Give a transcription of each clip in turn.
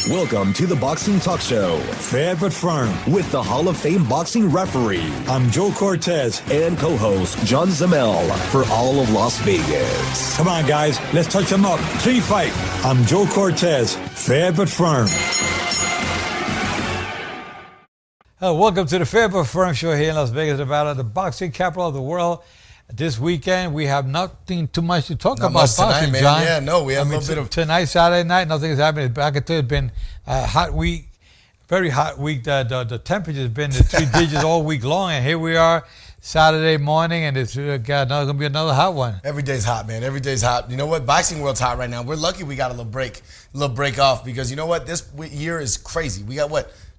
Welcome to the Boxing Talk Show. Fair but firm. With the Hall of Fame boxing referee. I'm Joe Cortez. And co-host John Zamel for all of Las Vegas. Come on, guys. Let's touch them up. 3 fight. I'm Joe Cortez. Fair but firm. Welcome to the Fair but Firm show here in Las Vegas, Nevada, the boxing capital of the world. This weekend, we have nothing too much to talk about boxing, tonight, man. John. Yeah, no, we have a little bit of... Tonight, Saturday night, nothing is happening. Back at it's been a hot week, very hot week. The temperature has been in 3 digits all week long, and here we are Saturday morning, and it's going to be another hot one. Every day's hot, man. Every day's hot. You know what? Boxing world's hot right now. We're lucky we got a little break off, because you know what? This year is crazy. We got,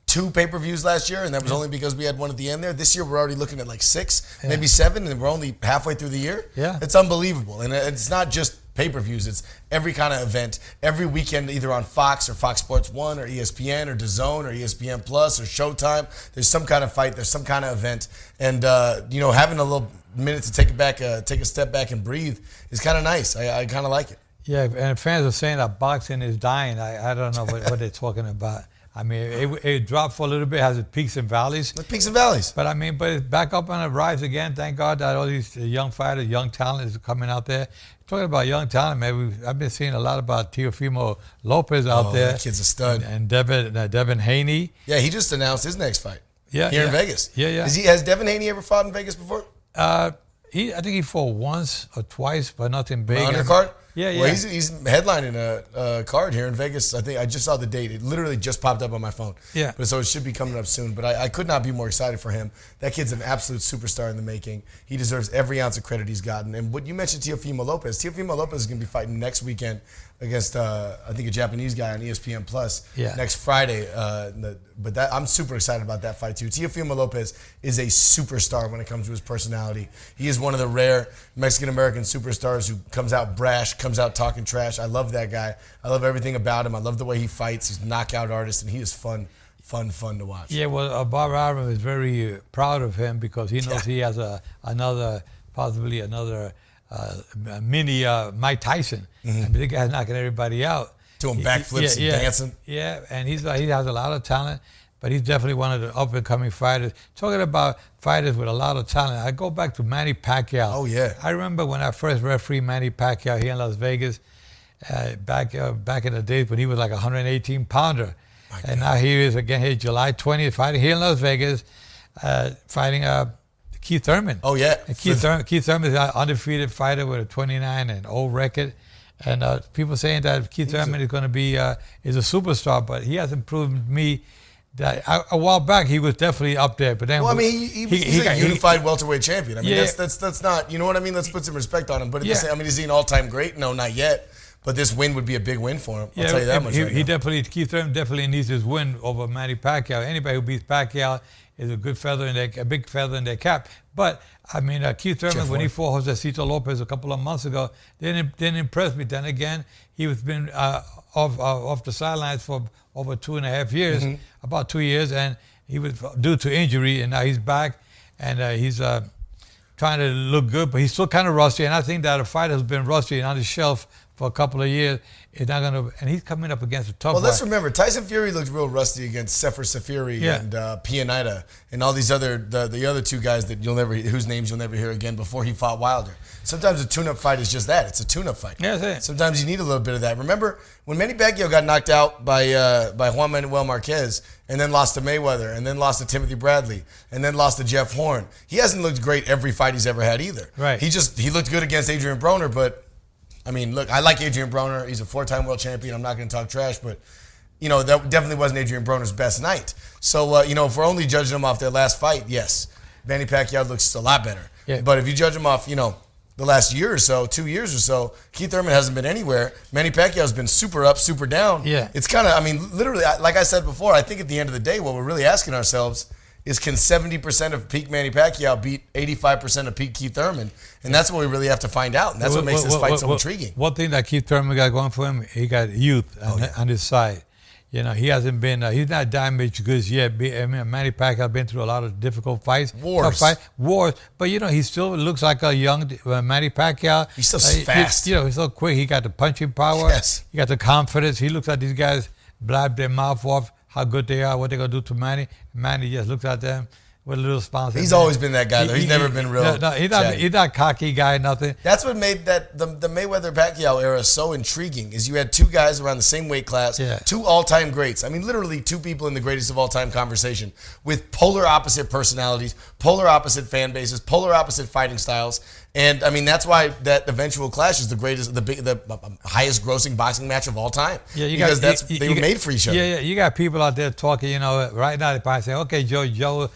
2 pay-per-views last year, and that was only because we had one at the end there. This year, we're already looking at 6, maybe 7, and we're only halfway through the year. Yeah. It's unbelievable. And it's not just pay-per-views. It's every kind of event, every weekend, either on Fox or Fox Sports 1 or ESPN or DAZN or ESPN Plus or Showtime. There's some kind of fight. There's some kind of event. And, having a little minute to take a step back and breathe is kind of nice. I kind of like it. Yeah, and fans are saying that boxing is dying. I don't know what they're talking about. I mean, it dropped for a little bit, has its peaks and valleys. The peaks and valleys. But it's back up on the rise again. Thank God that all these young fighters, young talent is coming out there. Talking about young talent, man, I've been seeing a lot about Teofimo Lopez out there. That kid's a stud. And Devin Haney. Yeah, he just announced his next fight. Yeah, here in Vegas. Yeah. Has Devin Haney ever fought in Vegas before? I think he fought once or twice, but nothing big. Undercard? Yeah. Well, he's headlining a card here in Vegas. I think I just saw the date. It literally just popped up on my phone. Yeah. So it should be coming up soon. But I could not be more excited for him. That kid's an absolute superstar in the making. He deserves every ounce of credit he's gotten. And what you mentioned, Teofimo Lopez. Teofimo Lopez is going to be fighting next weekend against I think a Japanese guy on ESPN Plus next Friday. I'm super excited about that fight too. Teofimo Lopez is a superstar when it comes to his personality. He is one of the rare Mexican-American superstars who comes out brash, comes out talking trash. I love that guy. I love everything about him. I love the way he fights. He's a knockout artist, and he is fun to watch. Yeah, well, Bob Arum is very proud of him because he knows he has possibly another mini Mike Tyson. Mm-hmm. I mean, the guy's knocking everybody out. Doing backflips and dancing. Yeah, and he has a lot of talent, but he's definitely one of the up-and-coming fighters. Talking about fighters with a lot of talent, I go back to Manny Pacquiao. Oh, yeah. I remember when I first refereed Manny Pacquiao here in Las Vegas, back in the days when he was like a 118-pounder. And now he is again here July 20th, fighting here in Las Vegas, fighting Keith Thurman. Oh, yeah. And Keith Thurman is an undefeated fighter with a 29-0 record. And people saying that Keith Thurman is going to be is a superstar, but he hasn't proven to me that a while back he was definitely up there. But then, he's a unified welterweight champion. I mean, that's not, you know what I mean? Let's put some respect on him. But is he an all-time great? No, not yet. But this win would be a big win for him. I'll tell you that much. Keith Thurman definitely needs his win over Manny Pacquiao. Anybody who beats Pacquiao is a big feather in their cap. But I mean, Keith Thurman, when he fought Josecito Lopez a couple of months ago, didn't impress me. Then again, he was been off the sidelines for over 2.5 years, about 2 years, and he was due to injury, and now he's back, and he's trying to look good, but he's still kind of rusty. And I think that a fighter who's been rusty and on the shelf for a couple of years is not going to, and he's coming up against a tough. Well, let's remember, Tyson Fury looked real rusty against Sefer Safiri and Pianita and all these the other 2 guys whose names you'll never hear again before he fought Wilder. Sometimes a tune-up fight is just that. It's a tune-up fight. Yeah, that's it. Sometimes you need a little bit of that. Remember when Manny Pacquiao got knocked out by Juan Manuel Marquez and then lost to Mayweather and then lost to Timothy Bradley and then lost to Jeff Horn? He hasn't looked great every fight he's ever had either. Right. He looked good against Adrian Broner, but I mean, look, I like Adrian Broner. He's a 4-time world champion. I'm not going to talk trash, but that definitely wasn't Adrian Broner's best night. So if we're only judging him off their last fight, yes, Manny Pacquiao looks a lot better. Yeah. But if you judge him off, the last year or so, 2 years or so, Keith Thurman hasn't been anywhere. Manny Pacquiao's been super up, super down. Yeah. It's kind of, literally, like I said before, I think at the end of the day, what we're really asking ourselves is, can 70% of peak Manny Pacquiao beat 85% of peak Keith Thurman? And that's what we really have to find out. And that's what makes this fight so intriguing. One thing that Keith Thurman got going for him, he got youth on his side. He hasn't been, he's not damaged goods yet. Manny Pacquiao been through a lot of difficult fights. Wars. But, he still looks like a young Manny Pacquiao. He's still fast. He's so quick. He got the punching power. Yes. He got the confidence. He looks like these guys blab their mouth off how good they are, what they're going to do to Manny. Manny just looks at them with a little smile. He's always been that guy, though. He's never been real. No, he's not cocky guy, nothing. That's what made the Mayweather-Pacquiao era so intriguing, is you had two guys around the same weight class, two all-time greats. I mean, literally two people in the greatest of all-time conversation with polar opposite personalities, polar opposite fan bases, polar opposite fighting styles. And, I mean, that's why that eventual clash is the greatest, the highest-grossing boxing match of all time. Yeah, they were made for each other. Yeah, you got people out there talking, right now they probably say, okay, Joe,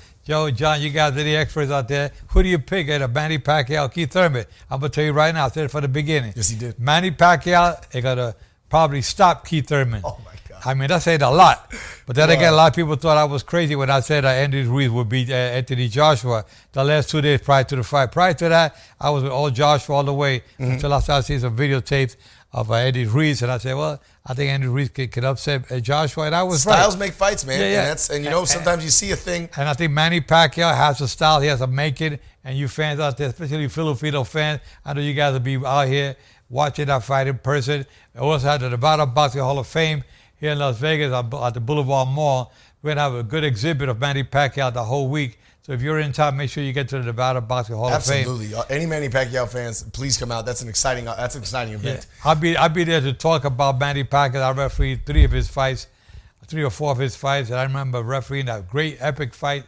John, you guys are the experts out there. Who do you pick at a Manny Pacquiao, Keith Thurman? I'm going to tell you right now. I said it from the beginning. Yes, he did. Manny Pacquiao, they're going to probably stop Keith Thurman. Oh, my God. I mean, that said a lot. But then again, a lot of people thought I was crazy when I said Andy Ruiz would beat Anthony Joshua the last 2 days prior to the fight. Prior to that, I was with old Joshua all the way until I started seeing some videotapes of Andy Ruiz, and I said, well, I think Andy Ruiz can upset Joshua, and I was right. Styles make fights, man. Yeah. And sometimes you see a thing. And I think Manny Pacquiao has a style. He has to make it, and you fans out there, especially Filipino fans, I know you guys will be out here watching that fight in person. I also had the Nevada Boxing Hall of Fame here in Las Vegas at the Boulevard Mall. We're going to have a good exhibit of Manny Pacquiao the whole week. So if you're in town, make sure you get to the Nevada Boxing Hall of Fame. Absolutely. Any Manny Pacquiao fans, please come out. That's an exciting event. Yeah. I'll be there to talk about Manny Pacquiao. I refereed 3 or 4 of his fights. And I remember refereeing that great epic fight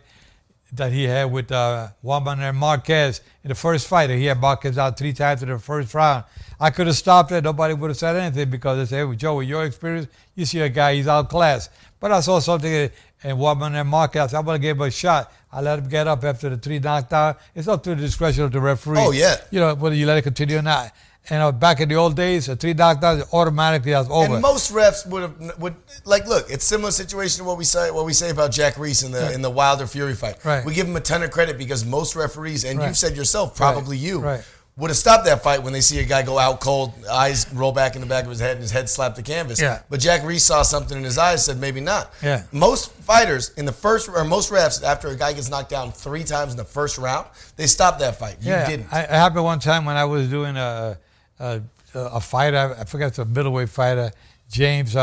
that he had with Juan Manuel Marquez in the first fight. He had Marquez out 3 times in the first round. I could have stopped it. Nobody would have said anything because they said, hey, Joe, with your experience, you see a guy, he's outclassed. But I saw something in Juan Manuel Marquez. I said, I'm going to give him a shot. I let him get up after the 3 knockdown. It's up to the discretion of the referee. Oh, yeah. Whether you let it continue or not. And back in the old days, a 3 knockdowns automatically was over. And most refs would look. It's a similar situation to what we say about Jack Reese in the Wilder Fury fight. Right. We give him a ton of credit because most referees, and you've said yourself, probably you, right, would have stopped that fight when they see a guy go out cold, eyes roll back in the back of his head, and his head slap the canvas. Yeah. But Jack Reese saw something in his eyes, said maybe not. Yeah. Most fighters in the first, or most refs, after a guy gets knocked down 3 times in the first round, they stop that fight. You didn't. It happened one time when I was doing a fighter. I forget, it's a middleweight fighter, James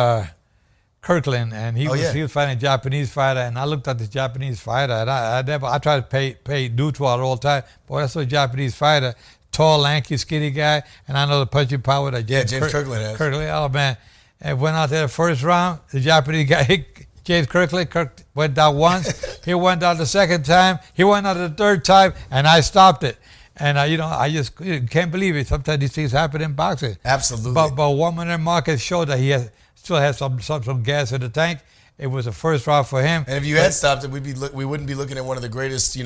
Kirkland, and he was fighting a Japanese fighter, and I looked at the Japanese fighter, and I try to pay neutral at all time. Boy, I saw a Japanese fighter. Tall, lanky, skinny guy, and I know the punching power that James Kirkland has. Oh, man. And went out there the first round. The Japanese guy hit James Kirkland. Kirk went down once. He went down the second time. He went out the third time, and I stopped it. And, I just can't believe it. Sometimes these things happen in boxing. Absolutely. But Juan Manuel Marquez showed that he still has some gas in the tank. It was the first round for him. And if you had stopped it, we wouldn't be looking at one of the greatest,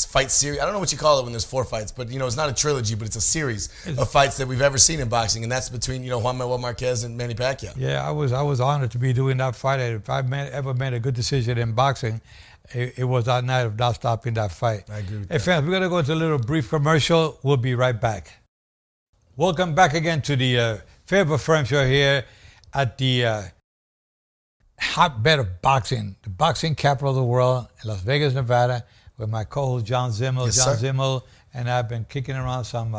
fight series. I don't know what you call it when there's 4 fights, but it's not a trilogy, but it's a series of fights that we've ever seen in boxing, and that's between Juan Manuel Marquez and Manny Pacquiao. Yeah, I was honored to be doing that fight. If I ever made a good decision in boxing, it was that night of not stopping that fight. I agree with that. Hey, fans, we're gonna go to a little brief commercial. We'll be right back. Welcome back again to the Faber Firm Show here at the hotbed of boxing, the boxing capital of the world, in Las Vegas, Nevada, with my co-host John Zimmel. Yes, John sir. Zimmel and I've been kicking around some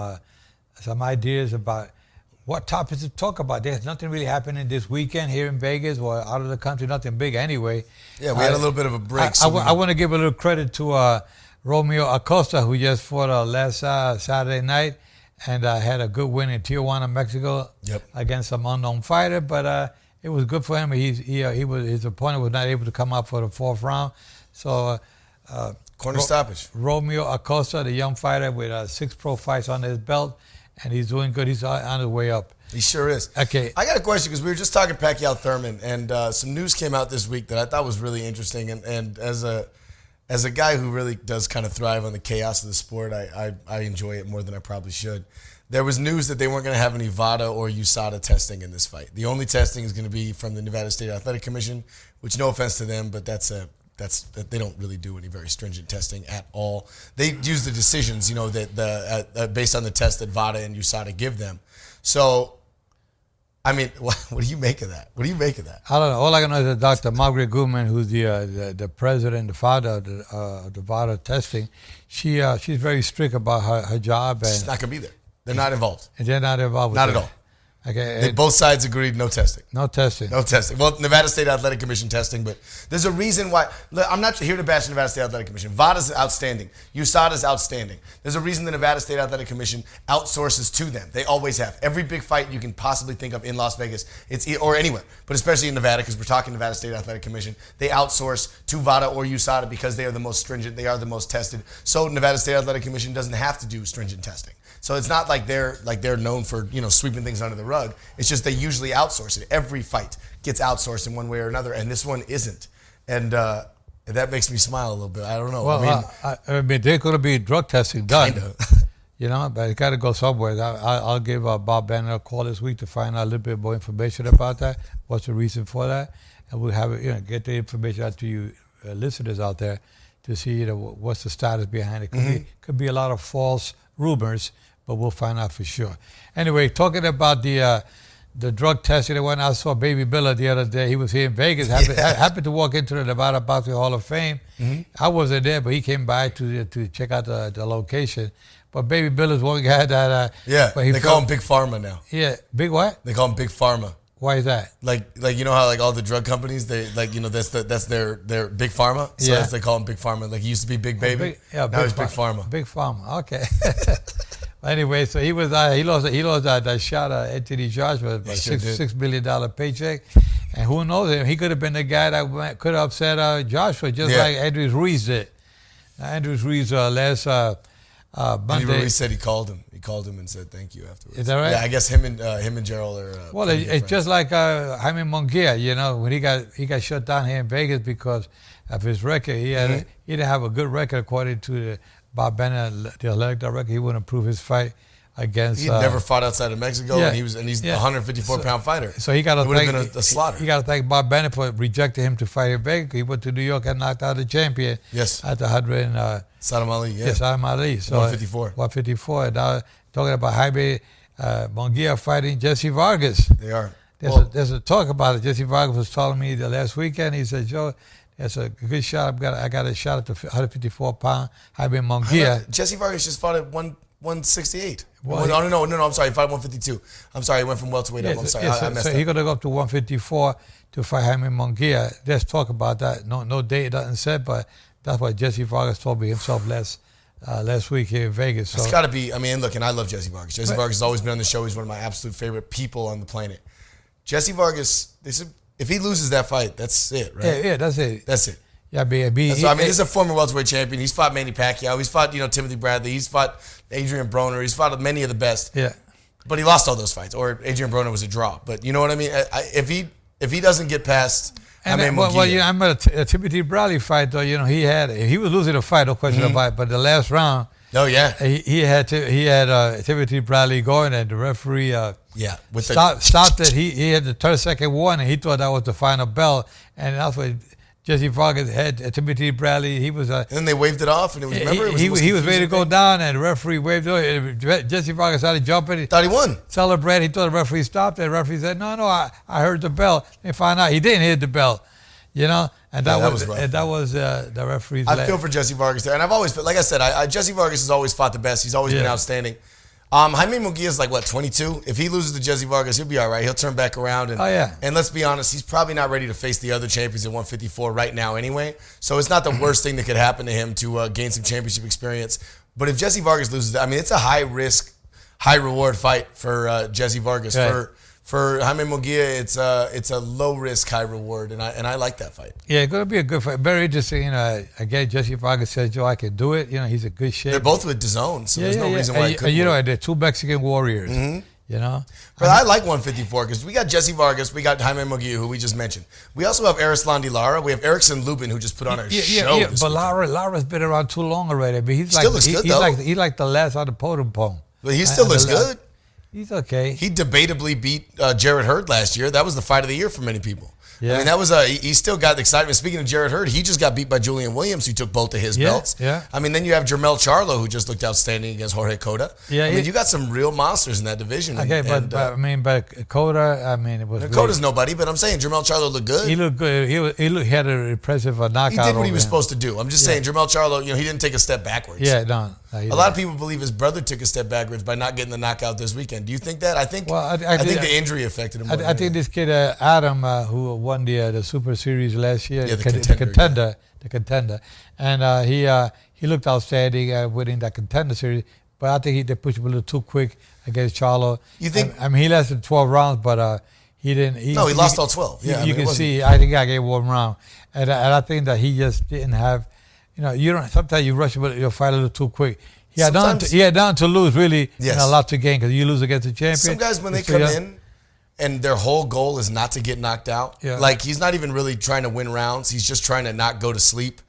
ideas about what topics to talk about. There's nothing really happening this weekend here in Vegas or out of the country, nothing big anyway. Yeah, we had a little bit of a break. I want to give a little credit to Romeo Acosta, who just fought last Saturday night and had a good win in Tijuana, Mexico, against some unknown fighter, but it was good for him. His opponent was not able to come out for the 4th round. So corner stoppage. Romeo Acosta, the young fighter with 6 pro fights on his belt, and he's doing good. He's on his way up. He sure is. Okay. I got a question because we were just talking Pacquiao Thurman, and some news came out this week that I thought was really interesting. And as a guy who really does kind of thrive on the chaos of the sport, I enjoy it more than I probably should. There was news that they weren't going to have any VADA or USADA testing in this fight. The only testing is going to be from the Nevada State Athletic Commission, which, no offense to them, but they don't really do any very stringent testing at all. They use the decisions, that based on the test that VADA and USADA give them. So, I mean, what do you make of that? What do you make of that? I don't know. All I can know is that Dr. Margaret Goodman, who's the president, the founder of the VADA testing, she's very strict about her job. She's not going to be there. They're not involved. And they're not involved with Not that. at all. Okay. Both sides agreed no testing. No testing. No testing. Well, Nevada State Athletic Commission testing, but there's a reason why. Look, I'm not here to bash the Nevada State Athletic Commission. VADA's outstanding. USADA's outstanding. There's a reason the Nevada State Athletic Commission outsources to them. They always have. Every big fight you can possibly think of in Las Vegas, or anywhere, but especially in Nevada, because we're talking Nevada State Athletic Commission, they outsource to VADA or USADA because they are the most stringent. They are the most tested. So Nevada State Athletic Commission doesn't have to do stringent testing. So it's not like they're known for sweeping things under the rug. It's just they usually outsource it. Every fight gets outsourced in one way or another, and this one isn't. And that makes me smile a little bit. I don't know. Well, I mean there's going to be drug testing done. Kinda. But it got to go somewhere. I'll give Bob Banner a call this week to find out a little bit more information about that. What's the reason for that? And we'll have it, get the information out to you listeners out there to see what's the status behind it. Could be a lot of false rumors, but we'll find out for sure. Anyway, talking about the drug testing, the one I saw Baby Billa the other day. He was here in Vegas. Happened to walk into the Nevada Boxing Hall of Fame. I wasn't there, but he came by to check out the location. But Baby Billa's one guy that they call him Big Pharma now. Yeah, big what? They call him Big Pharma. Why is that? Like you know how like all the drug companies that's their Big Pharma. So that's they call him Big Pharma. Like he used to be Big Baby. Now he's Big Pharma. Big Pharma. Okay. Anyway, so he was he lost that shot at Anthony Joshua, a $6 million paycheck, and who knows him? He could have been the guy that could have upset Joshua, just like Andrews Ruiz did. Andrews Ruiz last Monday. Ruiz said he called him. He called him and said thank you afterwards. Is that right? Yeah, I guess him and Gerald are. Well, it's just like Jaime Munguia. When he got shut down here in Vegas because of his record. He didn't have a good record according to Bob Bennett, the athletic director. He wouldn't approve his fight against. He never fought outside of Mexico, and he's a 154-pound fighter. So he got to thank. It would have been a slaughter. He got to thank Bob Bennett for rejecting him to fight in Vegas. He went to New York and knocked out the champion. Yes. At the 100. Saddam Ali. Yeah. Saddam Ali. So 154. 154. Now talking about Jaime Munguia fighting Jesse Vargas. They are. There's a talk about it. Jesse Vargas was telling me the last weekend. He said, Joe, that's a good shot. I got a shot at the 154-pound Jaime Munguia. Jesse Vargas just fought at 168. No, I'm sorry. He fought at 152. I'm sorry. He went from welterweight up. I'm sorry. I messed up. He's going to go up to 154 to fight Jaime Munguia. Let's talk about that. No date doesn't said, but that's what Jesse Vargas told me himself last week here in Vegas. So it's got to be. I mean, look, and I love Jesse Vargas. Jesse Vargas has always been on the show. He's one of my absolute favorite people on the planet. Jesse Vargas, if he loses that fight, that's it, right? Yeah, that's it. That's it. Yeah, this is a former welterweight champion. He's fought Manny Pacquiao. He's fought, Timothy Bradley. He's fought Adrian Broner. He's fought many of the best. Yeah. But he lost all those fights. Or Adrian Broner was a draw. But you know what I mean? If he doesn't get past, I'm at a Timothy Bradley fight though. He was losing the fight, no question about it. But the last round, he had Timothy Bradley going, and the referee stopped it. He had the 30-second warning. He thought that was the final bell, and that's what Jesse Vargas had Timothy Bradley. He was. And then they waved it off, and he was ready to go down, and the referee waved it off. Jesse Vargas started jumping. Thought he won. Celebrate. He thought the referee stopped it. The referee said, "No, I heard the bell." They found out he didn't hear the bell. And that was rough. And that was the referee's. I feel for Jesse Vargas there, and I've always, like I said, Jesse Vargas has always fought the best. He's always been outstanding. Jaime Munguia is 22. If he loses to Jesse Vargas, he'll be all right. He'll turn back around. And let's be honest, he's probably not ready to face the other champions at 154 right now anyway. So it's not the worst thing that could happen to him to gain some championship experience. But if Jesse Vargas loses, it's a high risk, high reward fight for Jesse Vargas. Right. For Jaime Munguia, it's a low risk, high reward, and I like that fight. Yeah, it's going to be a good fight. Very interesting. Again, Jesse Vargas says, Joe, I can do it. He's a good shape. They're both with DAZN, so there's no reason why it couldn't work. They're two Mexican warriors. But I like 154 because we got Jesse Vargas, we got Jaime Munguia, who we just mentioned. We also have Erislandy Lara. We have Erickson Lubin, who just put on a show. Yeah, but Lara's been around too long already. But he's still looks good, though. He's like the last on the podium pole. But he still looks good. He's okay. He debatably beat Jarrett Hurd last year. That was the fight of the year for many people. Yeah. That was he still got the excitement. Speaking of Jarrett Hurd, he just got beat by Julian Williams, who took both of his belts. Yeah. Then you have Jermell Charlo, who just looked outstanding against Jorge Cota. Yeah. You got some real monsters in that division. Okay, but Cota, it was. Cota's nobody, but I'm saying Jermell Charlo looked good. He looked good. He had an impressive knockout. He did what he was supposed to do. I'm just saying, Jermell Charlo, he didn't take a step backwards. Yeah, no. A lot of people believe his brother took a step backwards by not getting the knockout this weekend. Do you think that? I think the injury affected him. I think this kid Adam, who won the Super Series last year, the contender, and he looked outstanding winning that contender series. But I think they pushed him a little too quick against Charlo. You think? I mean, he lasted 12 rounds, but he didn't. He lost all 12. Yeah, you can see. I think I gave 1 round, and I think that he just didn't have. You don't. Sometimes you rush, but you'll fight a little too quick. He had none to lose, really, and a lot to gain because you lose against the champion. Some guys, when they come in and their whole goal is not to get knocked out, like he's not even really trying to win rounds. He's just trying to not go to sleep.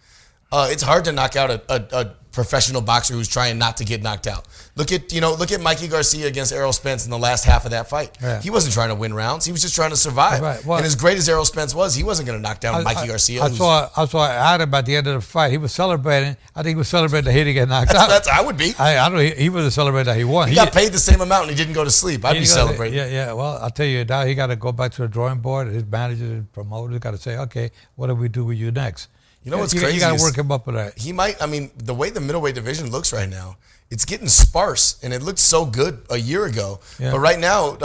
It's hard to knock out a professional boxer who's trying not to get knocked out. Look at Mikey Garcia against Errol Spence in the last half of that fight. Yeah. He wasn't trying to win rounds. He was just trying to survive. Right. Well, and as great as Errol Spence was, he wasn't going to knock down Mikey Garcia. I saw Adam at the end of the fight. He was celebrating. I think he was celebrating that he didn't get knocked out. I would be. I don't know. He was celebrating that he won. He got paid the same amount and he didn't go to sleep. I'd be celebrating. Yeah. Well, I'll tell you now, he got to go back to the drawing board. His managers and promoters got to say, okay, what do we do with you next? You know what's crazy? You got to work him up with that. He might. I mean, the way the middleweight division looks right now, it's getting sparse, and it looked so good a year ago. Yeah. But right now,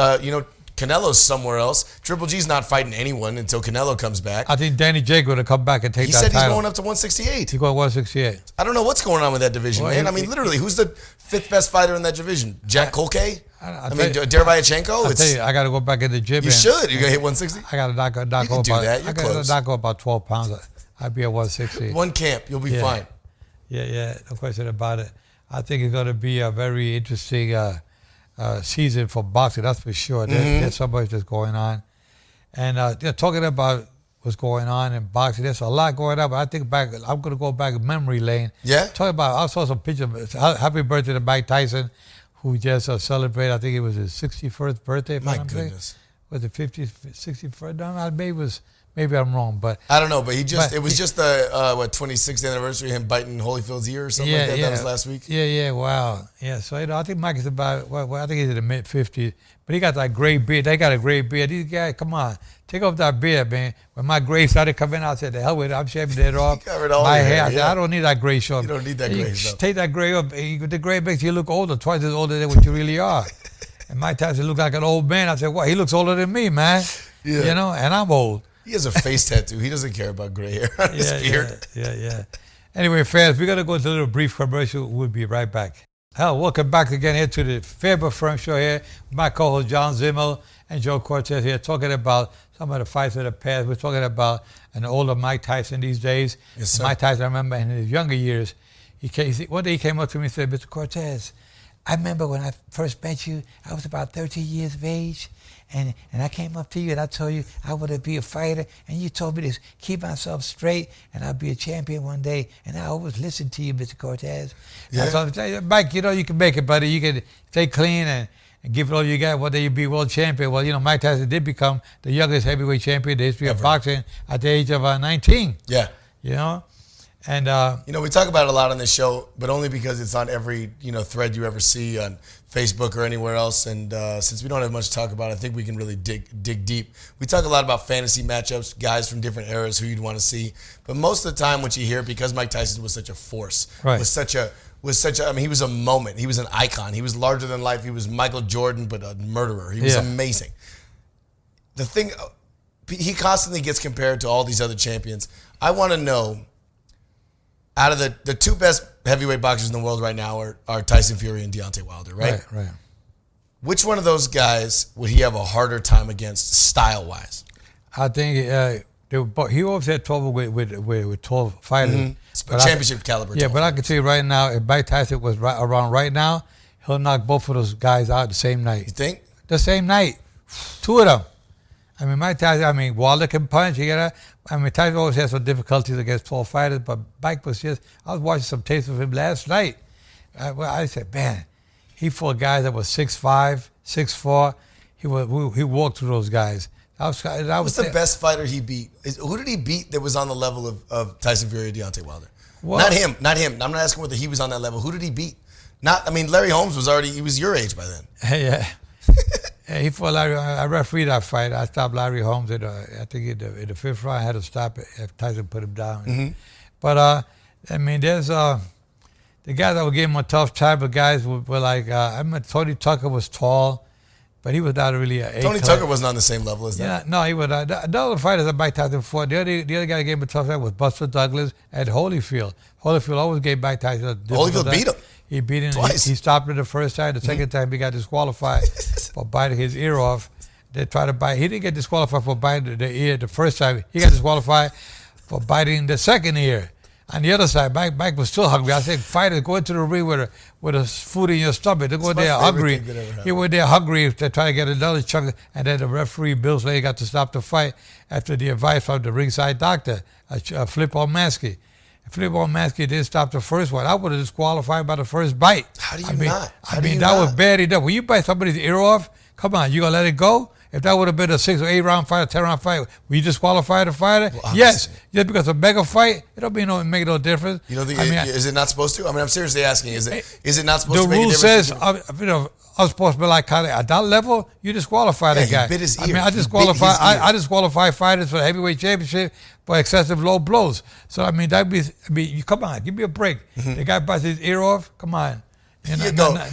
Canelo's somewhere else. Triple G's not fighting anyone until Canelo comes back. I think Danny Jake would have come back and take that title. He said he's going up to 168. He's going 168. I don't know what's going on with that division, man. I mean, literally, who's the 5th best fighter in that division? Jack Kolke? Derevyanchenko? I'll tell you, I got to go back in the gym. You should. You're going to hit 160? I got to knock about 12 pounds. I'd be at 160. One camp, you'll be fine. Yeah, no question about it. I think it's going to be a very interesting season for boxing, that's for sure. There's so much that's going on. And talking about what's going on in boxing, there's a lot going on, but I think I'm going to go back memory lane. Yeah? I saw some pictures. Happy birthday to Mike Tyson, who just celebrated, I think it was his 61st birthday. My goodness. Was it 50th, 61st? No, maybe I'm wrong, but I don't know. But it was just the 26th anniversary of him biting Holyfield's ear or something like that. That was last week. Yeah. Wow. Yeah. So I think Mike is about. I think he's in the mid 50s, but he got that gray beard. They got a gray beard. These guys, come on, take off that beard, man. When my gray started coming out, I said, "The hell with it. I'm shaving it off." Covered all my your hair. I said, I don't need that gray short. You don't need that gray stuff. Take that gray up. The gray makes you look older, twice as older than what you really are. And Mike Tyson looked like an old man. I said, "What? He looks older than me, man." Yeah. And I'm old. He has a face tattoo. He doesn't care about gray hair on his beard. Yeah. Anyway, fans, we're going to go to a little brief commercial. We'll be right back. Welcome back again here to the Faber Firm Show here. My co-host John Zimmel and Joe Cortez here talking about some of the fights of the past. We're talking about an older Mike Tyson these days. Yes, sir. Mike Tyson, I remember in his younger years, one day he came up to me and said, "Mr. Cortez, I remember when I first met you, I was about 13 years of age. And I came up to you and I told you I want to be a fighter, and you told me to keep myself straight and I'll be a champion one day. And I always listened to you, Mr. Cortez." Yeah. So I'm saying, Mike, you can make it, buddy. You can stay clean and give it all you got. One day you'll be world champion. Well, Mike Tyson did become the youngest heavyweight champion in the history of boxing at the age of 19. Yeah. And we talk about it a lot on this show, but only because it's on every thread you ever see on Facebook or anywhere else. And since we don't have much to talk about, I think we can really dig deep. We talk a lot about fantasy matchups, guys from different eras who you'd want to see. But most of the time, what you hear, because Mike Tyson was such a force, was such a. I mean, he was a moment. He was an icon. He was larger than life. He was Michael Jordan, but a murderer. He was amazing. The thing, he constantly gets compared to all these other champions. I want to know, out of the two best heavyweight boxers in the world right now are Tyson Fury and Deontay Wilder, right? Right. Which one of those guys would he have a harder time against style-wise? I think he always had trouble with 12 fighters. Mm-hmm. Championship caliber. Yeah, but I can tell you right now, if Mike Tyson was around right now, he'll knock both of those guys out the same night. You think? The same night. Two of them. I mean, Mike Tyson, Wilder can punch. Tyson always has some difficulties against 12 fighters, but Mike was I was watching some tapes of him last night. I said, man, he fought guys that was 6'5", 6'4". He walked through those guys. Who's the best fighter he beat? Who did he beat that was on the level of Tyson Fury or Deontay Wilder? Well, not him. I'm not asking whether he was on that level. Who did he beat? Larry Holmes he was your age by then. Yeah. Yeah, he fought Larry. I refereed that fight. I stopped Larry Holmes I think in the fifth round. I had to stop it if Tyson put him down. Mm-hmm. But the guys that were giving him a tough time, the guys were like, I mean, Tony Tucker was tall, but he was not really a Tony Tucker wasn't on the same level as that. Yeah, no, he was not. The other fighters that Mike Tyson fought, the other guy that gave him a tough time was Buster Douglas and Holyfield. Holyfield always gave Mike Tyson a Holyfield beat him. He beat him twice. He stopped him the first time. The second time he got disqualified for biting his ear off. They tried to bite. He didn't get disqualified for biting the ear the first time. He got disqualified for biting the second ear. On the other side, Mike was still hungry. I said, fighters, go into the ring with a food in your stomach. They go in there hungry. He went there hungry to try to get another chunk. And then the referee, Bill Slater, got to stop the fight after the advice from the ringside doctor, Flip Olmansky. Flip Olmansky didn't stop the first one. I would have disqualified by the first bite. How do you not? That was bad enough. When you bite somebody's ear off, come on, you going to let it go? If that would have been a 6 or 8 round fight, a 10-round fight, will you disqualify the fighter? Well, yes. Just because of a mega fight, it don't make no difference. You know, is it not supposed to? I mean, I'm seriously asking. Is it not supposed to make a difference? The rule says, I'm supposed to be like at that level, you disqualify that guy. He bit his ear. I mean, I disqualify fighters for the heavyweight championship for excessive low blows. So I mean, come on, give me a break. The guy bites his ear off. Come on. All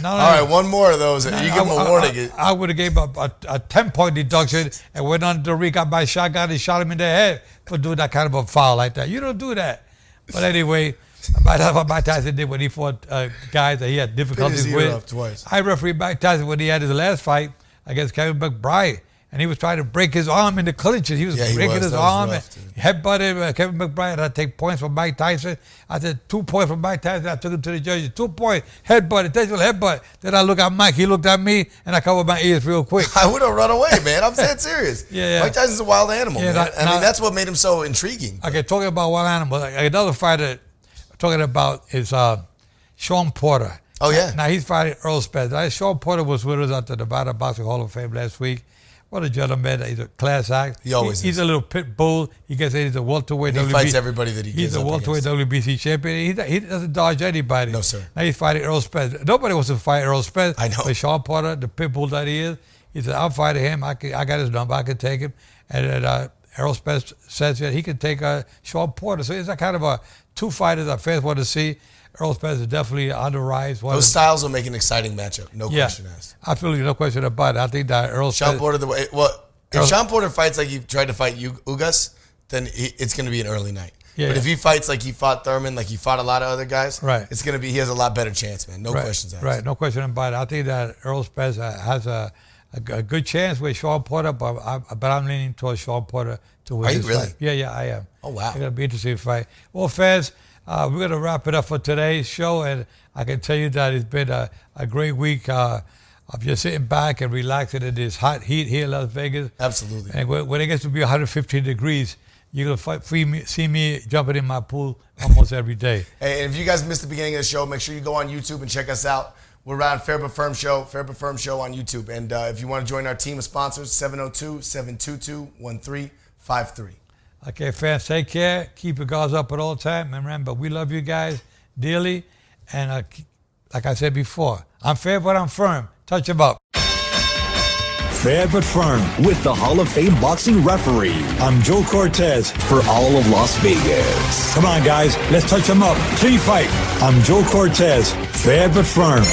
right, one more of those. You give him a warning. I would have gave him a 10-point deduction and went on the ring, got my shotgun and shot him in the head for doing that kind of a foul like that. You don't do that. But anyway, that's what Mike Tyson did when he fought guys that he had difficulties with. Twice. I refereed Mike Tyson when he had his last fight against Kevin McBride. And he was trying to break his arm in the clinches. He was breaking his arm and headbutted Kevin McBride. I take points from Mike Tyson. I said 2 points from Mike Tyson. I took him to the judges. 2 points, headbutt, intentional headbutt. Then I look at Mike. He looked at me, and I covered my ears real quick. I would have run away, man. I'm dead serious. Mike Tyson's a wild animal, man. I mean, that's what made him so intriguing. Okay, talking about wild animals, another fighter talking about is Sean Porter. Oh, yeah. Now, he's fighting Earl Spence. Sean Porter was with us at the Nevada Boxing Hall of Fame last week. What a gentleman. He's a class act. He always is. He's a little pit bull. He gets he's a welterweight. He fights everybody that he gets. He's a welterweight WBC champion. He doesn't dodge anybody. No, sir. Now he's fighting Earl Spence. Nobody wants to fight Earl Spence. I know. But Sean Porter, the pit bull that he is, he said, I'm fighting him. I got his number. I can take him. And then Earl Spence says that he can take Sean Porter. So it's a kind of 2 fighters that fans want to see. Earl Spence is definitely on the rise. Those styles will make an exciting matchup. No question asked. Absolutely, no question about it. I think that Earl Spence. Sean Porter, if Sean Porter fights like he tried to fight Ugas, then it's going to be an early night. But if he fights like he fought Thurman, like he fought a lot of other guys, it's going to be, he has a lot better chance, man. No questions asked. Right, no question about it. I think that Earl Spence has a good chance with Sean Porter, but I'm leaning towards Sean Porter to win this fight. Yeah, I am. Oh, wow. It's going to be an interesting fight. Well, fans, we're going to wrap it up for today's show, and I can tell you that it's been a great week of just sitting back and relaxing in this hot heat here in Las Vegas. Absolutely. And when it gets to be 115 degrees, you're going to see me jumping in my pool almost every day. Hey, and if you guys missed the beginning of the show, make sure you go on YouTube and check us out. We're around Fair But Firm Show on YouTube. And if you want to join our team of sponsors, 702-722-1353. Okay, fans, take care. Keep your guards up at all time. And remember, we love you guys dearly. And like I said before, I'm fair, but I'm firm. Touch him up. Fair but firm with the Hall of Fame boxing referee. I'm Joe Cortez for all of Las Vegas. Come on, guys. Let's touch him up. Clean fight. I'm Joe Cortez. Fair but firm.